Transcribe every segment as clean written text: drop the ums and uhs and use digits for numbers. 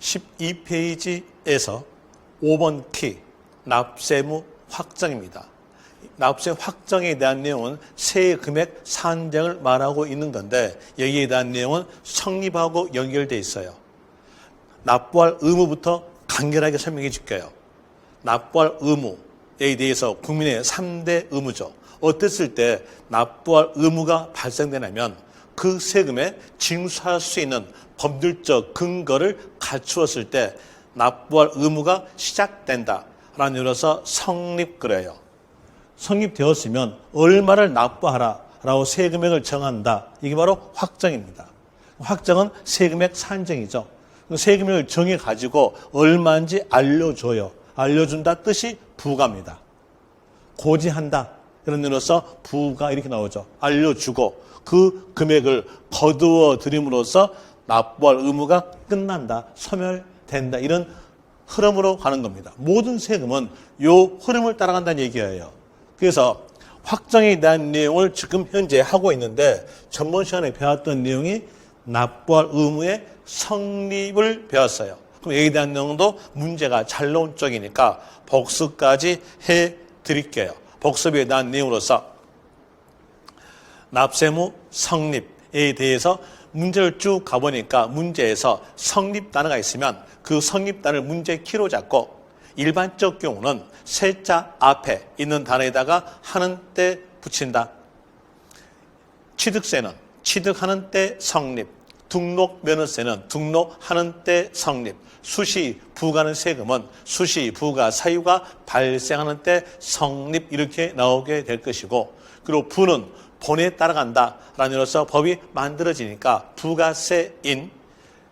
12페이지에서 5번 키, 납세무 확정입니다. 납세 확정에 대한 내용은 세금액 산정을 말하고 있는 건데 여기에 대한 내용은 성립하고 연결되어 있어요. 납부할 의무부터 간결하게 설명해 줄게요. 납부할 의무에 대해서 국민의 3대 의무죠. 어땠을 때 납부할 의무가 발생되냐면 그 세금에 징수할 수 있는 법률적 근거를 갖추었을 때 납부할 의무가 시작된다라는 의미로서 성립그래요. 성립되었으면 얼마를 납부하라라고 세금액을 정한다. 이게 바로 확정입니다. 확정은 세금액 산정이죠. 세금액을 정해가지고 얼마인지 알려줘요. 알려준다 뜻이 부과입니다. 고지한다. 그런 의미로서 부가 이렇게 나오죠. 알려주고 그 금액을 거두어 드림으로써 납부할 의무가 끝난다. 소멸된다. 이런 흐름으로 가는 겁니다. 모든 세금은 이 흐름을 따라간다는 얘기예요. 그래서 확정에 대한 내용을 지금 현재 하고 있는데 전번 시간에 배웠던 내용이 납부할 의무의 성립을 배웠어요. 그럼 여기에 대한 내용도 문제가 잘 나온 쪽이니까 복습까지 해드릴게요. 복습에 대한 내용으로서 납세무 성립에 대해서 문제를 쭉 가보니까 문제에서 성립 단어가 있으면 그 성립 단어를 문제 키로 잡고 일반적 경우는 세자 앞에 있는 단어에다가 하는 때 붙인다. 취득세는 취득하는 때 성립, 등록면허세는 등록하는 때 성립, 수시 부과하는 세금은 수시 부과 사유가 발생하는 때 성립 이렇게 나오게 될 것이고 그리고 부는 본에 따라간다라는 의미로서 법이 만들어지니까 부가세인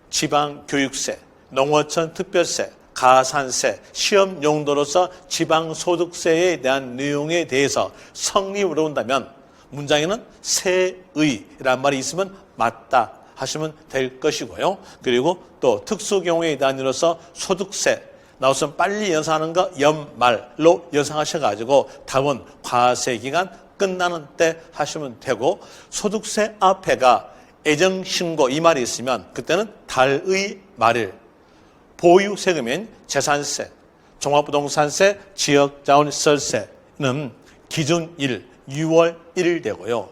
지방교육세, 농어촌 특별세, 가산세, 시험 용도로서 지방소득세에 대한 내용에 대해서 성립을 온다면 문장에는 세의란 말이 있으면 맞다 하시면 될 것이고요. 그리고 또 특수경우에 대한 의미로서 소득세 나왔으면 빨리 연상하는 거 연말로 연상하셔가지고 답은 과세기간 끝나는 때 하시면 되고 소득세 앞에가 애정신고 이 말이 있으면 그때는 달의 말일 보유세금인 재산세, 종합부동산세, 지역자원시설세는 기준일 6월 1일 되고요.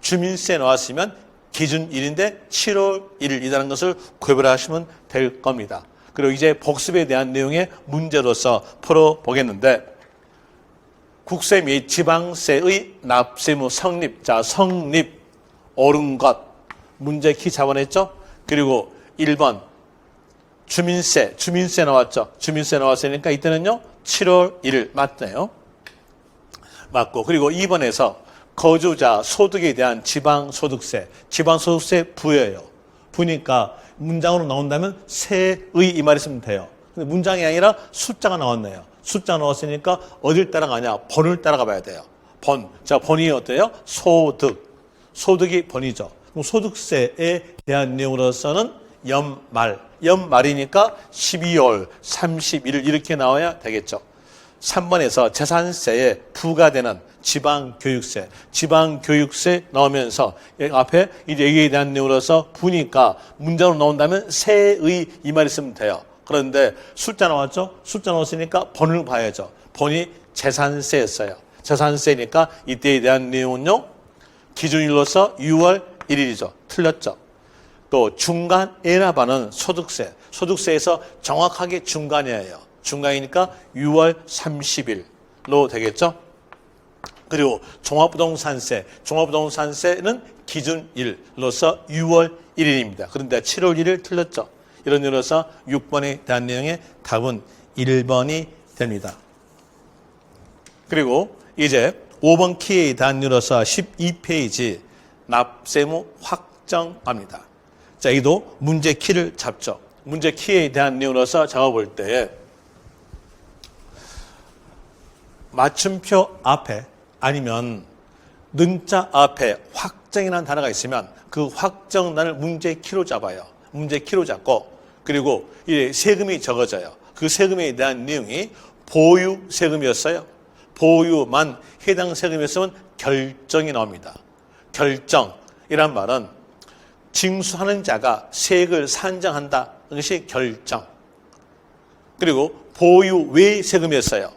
주민세 나왔으면 기준일인데 7월 1일이라는 것을 구별하시면 될 겁니다. 그리고 이제 복습에 대한 내용의 문제로서 풀어보겠는데 국세 및 지방세의 납세무 성립, 자 성립 옳은 것 문제 키 잡아냈죠. 그리고 1번 주민세 나왔죠. 주민세 나왔으니까 이때는요 7월 1일 맞네요. 맞고 그리고 2번에서 거주자 소득에 대한 지방소득세 부여예요. 부니까 문장으로 나온다면 세의 이 말이 있으면 돼요. 근데 문장이 아니라 숫자가 나왔네요. 숫자 나왔으니까 어딜 따라가냐? 번을 따라가 봐야 돼요. 번. 자, 번이 어때요? 소득이 번이죠. 그럼 소득세에 대한 내용으로서는 연말이니까 12월 31일 이렇게 나와야 되겠죠. 3번에서 재산세에 부과되는 지방교육세 나오면서 앞에 이제 여기에 대한 내용으로서 부니까 문장으로 나온다면 세의 이 말이 있으면 돼요. 그런데 숫자 나왔죠? 숫자 나왔으니까 번을 봐야죠. 번이 재산세였어요. 재산세니까 이때에 대한 내용은요. 기준일로서 6월 1일이죠. 틀렸죠. 또 중간에나바는 소득세에서 정확하게 중간이에요. 중간이니까 6월 30일로 되겠죠. 그리고 종합부동산세는 기준일로서 6월 1일입니다. 그런데 7월 1일 틀렸죠. 이런 이유로서 6번에 대한 내용의 답은 1번이 됩니다. 그리고 이제 5번 키에 대한 이유로서 12페이지 납세무 확정합니다. 자, 이도 문제 키를 잡죠. 문제 키에 대한 내용으로서 잡아볼 때에 맞춤표 앞에 아니면 는자 앞에 확정이라는 단어가 있으면 그 확정란을 문제 키로 잡아요. 문제 키로 잡고 그리고 이제 세금이 적어져요. 그 세금에 대한 내용이 보유 세금이었어요. 보유만 해당 세금이었으면 결정이 나옵니다. 결정이란 말은 징수하는 자가 세액을 산정한다. 그것이 결정. 그리고 보유 외 세금이었어요.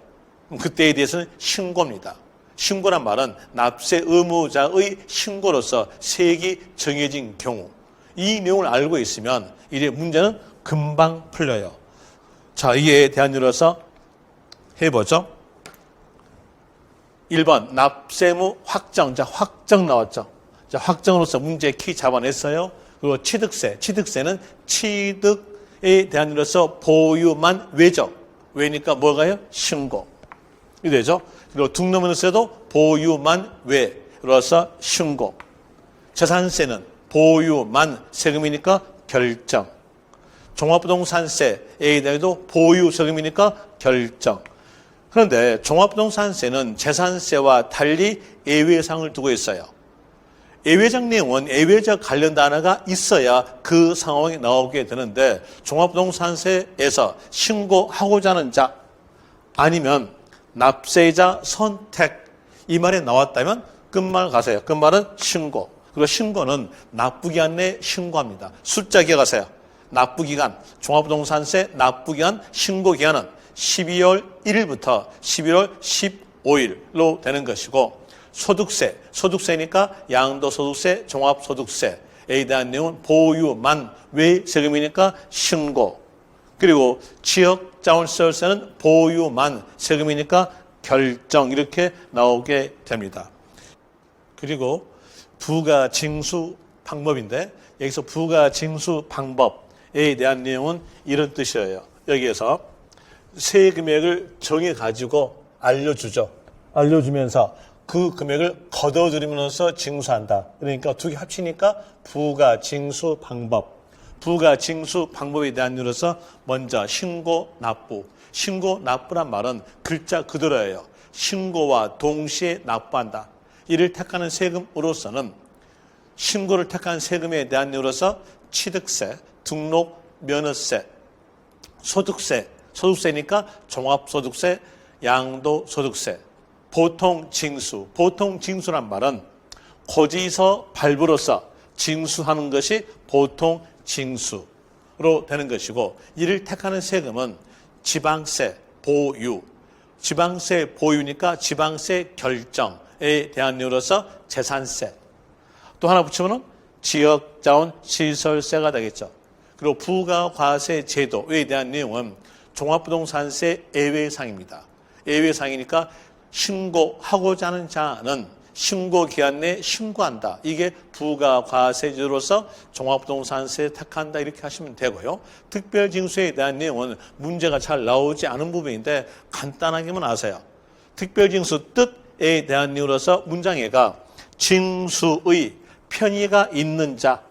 그때에 대해서는 신고입니다. 신고란 말은 납세 의무자의 신고로서 세액이 정해진 경우, 이 내용을 알고 있으면 이제 문제는 금방 풀려요. 자, 이에 대한 예로서 해보죠. 1번 납세무 확정. 자, 확정 나왔죠. 자, 확정으로서 문제 키 잡아냈어요. 그리고 취득세는 취득에 대한 예로서 보유만 외죠. 외니까 뭐가요? 신고. 이 되죠. 그리고 등록면허세도 보유만 외로서 신고. 재산세는 보유만 세금이니까 결정. 종합부동산세에 대해서도 보유 세금이니까 결정. 그런데 종합부동산세는 재산세와 달리 예외사항을 두고 있어요. 예외적 내용은 예외적 관련 단어가 있어야 그 상황이 나오게 되는데 종합부동산세에서 신고하고자 하는 자 아니면 납세자 선택 이 말이 나왔다면 끝말 가세요. 끝말은 신고. 그리고 신고는 납부기간 내에 신고합니다. 숫자 기억하세요. 납부기간, 종합부동산세 납부기간 신고기간은 12월 1일부터 11월 15일로 되는 것이고 소득세니까 양도소득세, 종합소득세에 대한 내용은 보유만 외세금이니까 신고. 그리고 지역자원시설세는 보유만 세금이니까 결정 이렇게 나오게 됩니다. 그리고 부가징수 방법인데 여기서 부가징수 방법에 대한 내용은 이런 뜻이에요. 여기에서 세금액을 정해가지고 알려주죠. 알려주면서 그 금액을 걷어들이면서 징수한다. 그러니까 두 개 합치니까 부가징수 방법. 부가징수 방법에 대한 이유로서 먼저 신고 납부. 신고 납부란 말은 글자 그대로예요. 신고와 동시에 납부한다. 이를 택하는 세금으로서는 신고를 택한 세금에 대한 이유로서 취득세, 등록면허세, 소득세니까 종합소득세, 양도소득세, 보통징수. 보통징수란 말은 고지서 발부로서 징수하는 것이 보통징수로 되는 것이고 이를 택하는 세금은 지방세 보유. 지방세 보유니까 지방세 결정에 대한 이유로서 재산세. 또 하나 붙이면 지역자원시설세가 되겠죠. 그리고 부가과세 제도에 대한 내용은 종합부동산세 예외상입니다. 예외상이니까 신고하고자 하는 자는 신고기한 내에 신고한다. 이게 부가과세제로서 종합부동산세 택한다 이렇게 하시면 되고요. 특별징수에 대한 내용은 문제가 잘 나오지 않은 부분인데 간단하게만 아세요. 특별징수 뜻에 대한 이유로서 문장에가 징수의 편의가 있는 자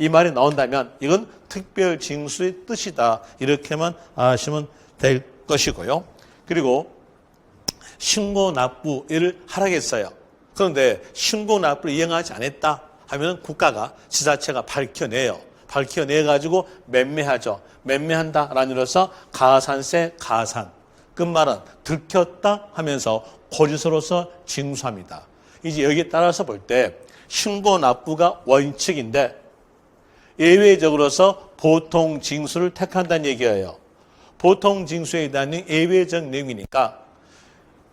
이 말이 나온다면 이건 특별징수의 뜻이다. 이렇게만 아시면 될 것이고요. 그리고 신고 납부를 하라겠어요. 그런데 신고 납부를 이행하지 않았다 하면 국가가 지자체가 밝혀내요. 밝혀내가지고 매매하죠. 매매한다라는 이로써 가산세 가산. 끝말은 들켰다 하면서 고지서로서 징수합니다. 이제 여기에 따라서 볼 때 신고 납부가 원칙인데 예외적으로서 보통 징수를 택한다는 얘기예요. 보통 징수에 대한 예외적 내용이니까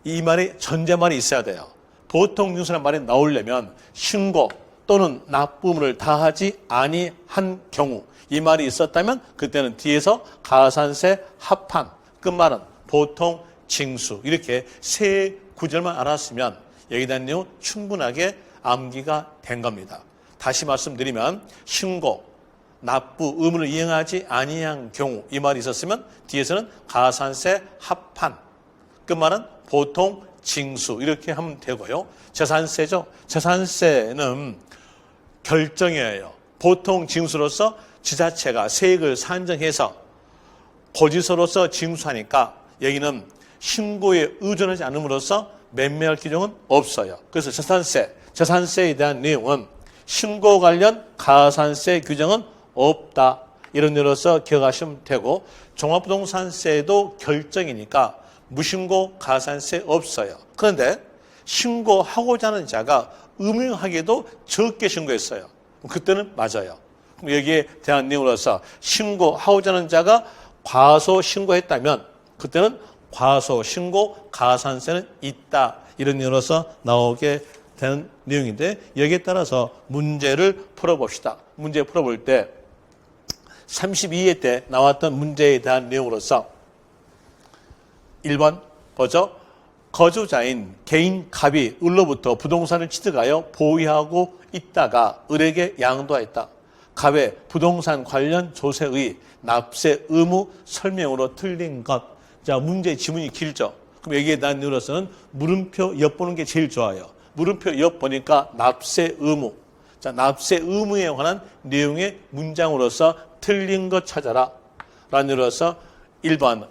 이 말에 전제말이 있어야 돼요. 보통 징수라는 말이 나오려면 신고 또는 납부물을 다하지 아니한 경우 이 말이 있었다면 그때는 뒤에서 가산세 합한 끝말은 보통 징수 이렇게 세 구절만 알았으면 여기에 대한 내용 충분하게 암기가 된 겁니다. 다시 말씀드리면 신고, 납부 의무를 이행하지 아니한 경우 이 말이 있었으면 뒤에서는 가산세 합한 끝말은 보통 징수 이렇게 하면 되고요. 재산세죠. 재산세는 결정이에요. 보통 징수로서 지자체가 세액을 산정해서 고지서로서 징수하니까 여기는 신고에 의존하지 않음으로써 매매할 규정은 없어요. 그래서 재산세에 대한 내용은 신고 관련 가산세 규정은 없다. 이런 의미로서 기억하시면 되고 종합부동산세도 결정이니까 무신고 가산세 없어요. 그런데 신고하고자 하는 자가 음흉하게도 적게 신고했어요. 그때는 맞아요. 여기에 대한 내용으로서 신고하고자 하는 자가 과소 신고했다면 그때는 과소 신고 가산세는 있다. 이런 이유로서 나오게 되는 내용인데 여기에 따라서 문제를 풀어봅시다. 문제 풀어볼 때 32회 때 나왔던 문제에 대한 내용으로서 1번 보죠. 거주자인 개인 갑이 을로부터 부동산을 취득하여 보유하고 있다가 을에게 양도하였다. 갑의 부동산 관련 조세의 납세 의무 설명으로 틀린 것. 자, 문제 지문이 길죠. 그럼 여기에 대한 이유로서는 물음표 엿 보는 게 제일 좋아요. 물음표 엿 보니까 납세 의무. 자, 납세 의무에 관한 내용의 문장으로서 틀린 것 찾아라. 라는 이유로서 1번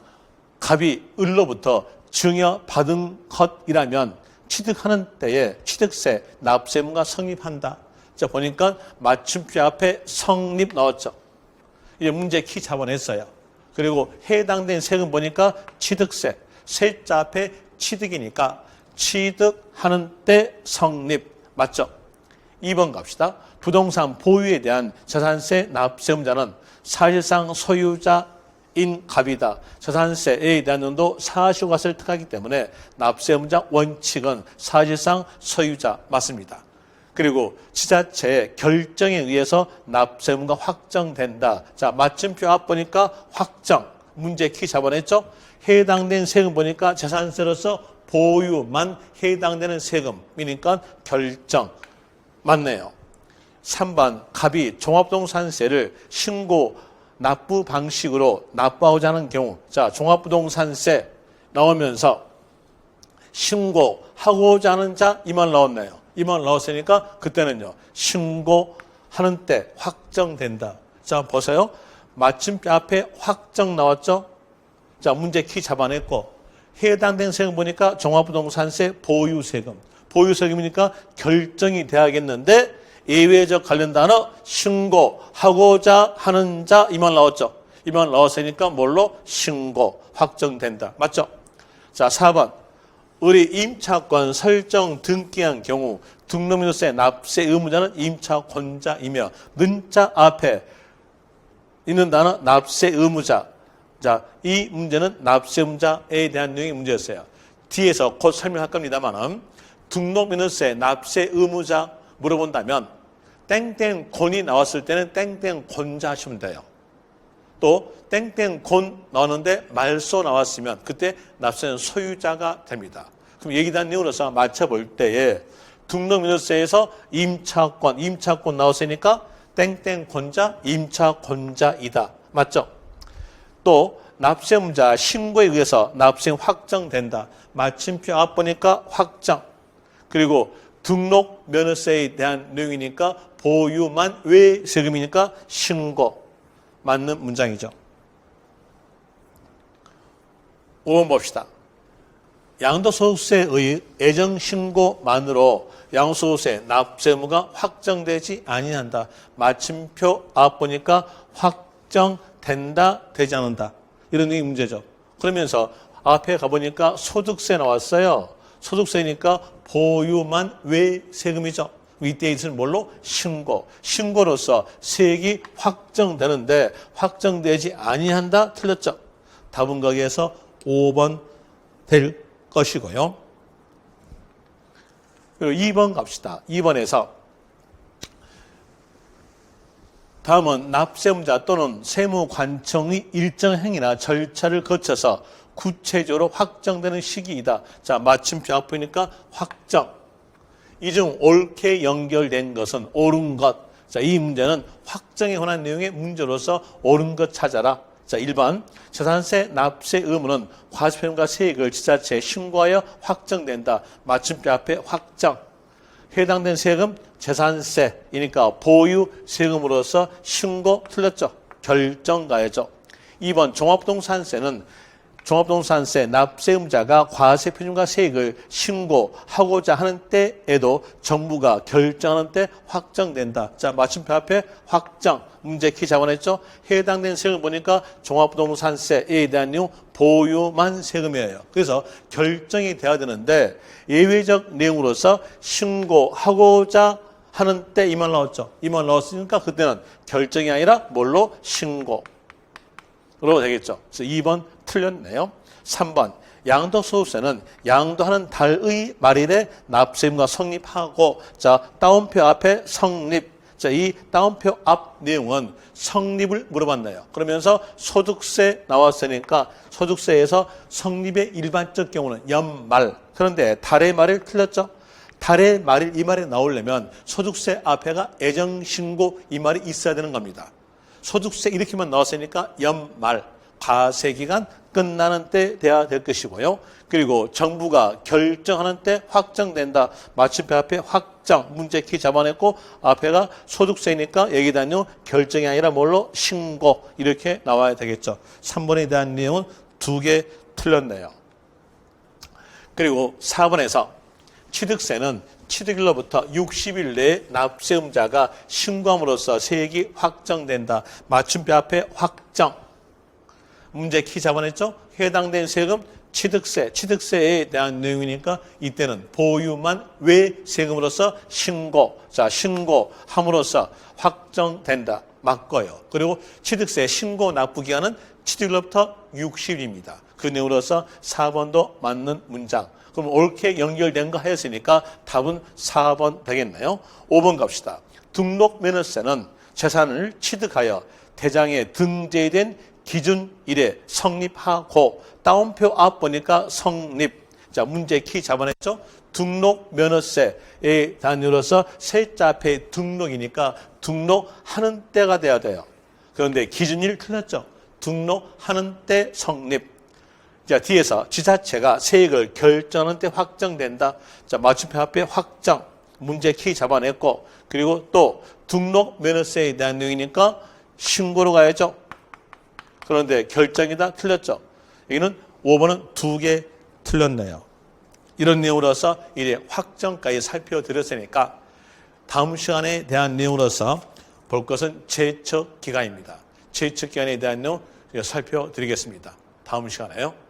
갑이 을로부터 증여받은 것이라면 취득하는 때에 취득세, 납세 의무가 성립한다. 자, 보니까 맞춤표 앞에 성립 나왔죠. 이제 문제 키 잡아냈어요. 그리고 해당된 세금 보니까 취득세, 세자 앞에 취득이니까 취득하는 때 성립. 맞죠? 2번 갑시다. 부동산 보유에 대한 자산세 납세 의무자는 사실상 소유자인 갑이다. 자산세에 대한 연도 사실과세를 특하기 때문에 납세 의무자 원칙은 사실상 소유자 맞습니다. 그리고 지자체의 결정에 의해서 납세 의무가 확정된다. 자, 맞춤표 앞 보니까 확정. 문제 키 잡아냈죠? 해당된 세금 보니까 재산세로서 보유만 해당되는 세금이니까 결정. 맞네요. 3번 갑이 종합부동산세를 신고 납부 방식으로 납부하고자 하는 경우, 자, 종합부동산세 나오면서 신고하고자 하는 자 이 말 나왔네요. 이 말 나왔으니까 그때는요, 신고하는 때 확정된다. 자, 보세요. 맞춤표 앞에 확정 나왔죠? 자, 문제 키 잡아냈고, 해당된 세금 보니까 종합부동산세 보유세금. 보유세금이니까 결정이 돼야겠는데, 예외적 관련 단어 신고하고자 하는 자 이 말 나왔죠? 이 말 나왔으니까 뭘로? 신고, 확정된다. 맞죠? 자, 4번. 을이 임차권 설정 등기한 경우 등록민호세 납세 의무자는 임차권자이며 는자 앞에 있는 단어 납세 의무자. 자, 이 문제는 납세 의무자에 대한 내용의 문제였어요. 뒤에서 곧 설명할 겁니다만 등록민호세 납세 의무자 물어본다면 땡땡권이 나왔을 때는 땡땡권자 하시면 돼요. 또 땡땡권 나오는데 말소 나왔으면 그때 납세는 소유자가 됩니다. 그럼 얘기 단 내용으로서 맞춰볼 때에 등록민호세에서 임차권 나왔으니까 땡땡권자, 임차권자이다. 맞죠? 또 납세의무자 신고에 의해서 납세 확정된다. 맞춤표 앞 보니까 확정. 그리고 등록면허세에 대한 내용이니까 보유만 외 세금이니까 신고. 맞는 문장이죠. 5번 봅시다. 양도소득세의 애정신고만으로 양도소득세 납세 의무가 확정되지 아니한다. 맞춤표 앞 보니까 확정된다, 되지 않는다. 이런 게 문제죠. 그러면서 앞에 가보니까 소득세 나왔어요. 소득세니까 보유만 외 세금이죠. 이때 있을 뭘로? 신고. 신고로서 세액이 확정되는데 확정되지 아니한다? 틀렸죠. 답은 거기에서 5번 될 것이고요. 그리고 2번 갑시다. 2번에서 다음은 납세의무자 또는 세무관청의 일정 행위나 절차를 거쳐서 구체적으로 확정되는 시기이다. 자, 맞춤표 앞이니까 확정. 이 중 옳게 연결된 것은 옳은 것. 자, 이 문제는 확정에 관한 내용의 문제로서 옳은 것 찾아라. 자, 1번. 재산세 납세 의무는 과세표현과 세액을 지자체에 신고하여 확정된다. 맞춤표 앞에 확정. 해당된 세금 재산세이니까 보유 세금으로서 신고 틀렸죠. 결정 가야죠. 2번. 종합부동산세 납세 의무자가 과세 표준과 세액을 신고하고자 하는 때에도 정부가 결정하는 때 확정된다. 자, 맞춤표 앞에 확정. 문제 키 잡아냈죠? 해당된 세금을 보니까 종합부동산세에 대한 내용 보유만 세금이에요. 그래서 결정이 돼야 되는데 예외적 내용으로서 신고하고자 하는 때 이 말 나왔죠? 이 말 나왔으니까 그때는 결정이 아니라 뭘로? 신고. 되겠죠. 그래서 2번 틀렸네요. 3번 양도소득세는 양도하는 달의 말일에 납세의무가 성립하고, 자, 따옴표 앞에 성립. 자, 이 따옴표 앞 내용은 성립을 물어봤네요. 그러면서 소득세 나왔으니까 소득세에서 성립의 일반적 경우는 연말. 그런데 달의 말일 틀렸죠? 달의 말일 이 말이 나오려면 소득세 앞에가 애정신고 이 말이 있어야 되는 겁니다. 소득세 이렇게만 나왔으니까 연말, 과세기간 끝나는 때 돼야 될 것이고요. 그리고 정부가 결정하는 때 확정된다. 마침표 앞에 확정, 문제키 잡아냈고 앞에가 소득세니까 여기다 있는 결정이 아니라 뭘로? 신고 이렇게 나와야 되겠죠. 3번에 대한 내용은 2개 틀렸네요. 그리고 4번에서 취득세는 취득일로부터 60일 내에 납세음자가 신고함으로써 세액이 확정된다. 맞춤표 앞에 확정. 문제 키 잡아냈죠? 해당된 세금 취득세, 취득세에 대한 내용이니까 이때는 보유만 외 세금으로서 신고. 자, 신고함으로써 확정된다. 맞고요. 그리고 취득세 신고 납부 기간은 취득일로부터 60일입니다. 그 내용으로서 4번도 맞는 문장. 그럼 옳게 연결된 거 하였으니까 답은 4번 되겠네요. 5번 갑시다. 등록면허세는 재산을 취득하여 대장에 등재된 기준일에 성립하고, 따옴표 앞 보니까 성립. 자, 문제 키 잡아냈죠? 등록면허세의 단위로서 세자 앞에 등록이니까 등록하는 때가 돼야 돼요. 그런데 기준일 틀렸죠? 등록하는 때 성립. 자, 뒤에서 지자체가 세액을 결정하는 때 확정된다. 자, 맞춤표 앞에 확정. 문제 키 잡아냈고, 그리고 또 등록면허세에 대한 내용이니까 신고로 가야죠. 그런데 결정이다 틀렸죠. 여기는 5번은 2개 틀렸네요. 이런 내용으로서 이제 확정까지 살펴드렸으니까 다음 시간에 대한 내용으로서 볼 것은 제척기간입니다. 제척기간에 대한 내용 살펴드리겠습니다. 다음 시간에요.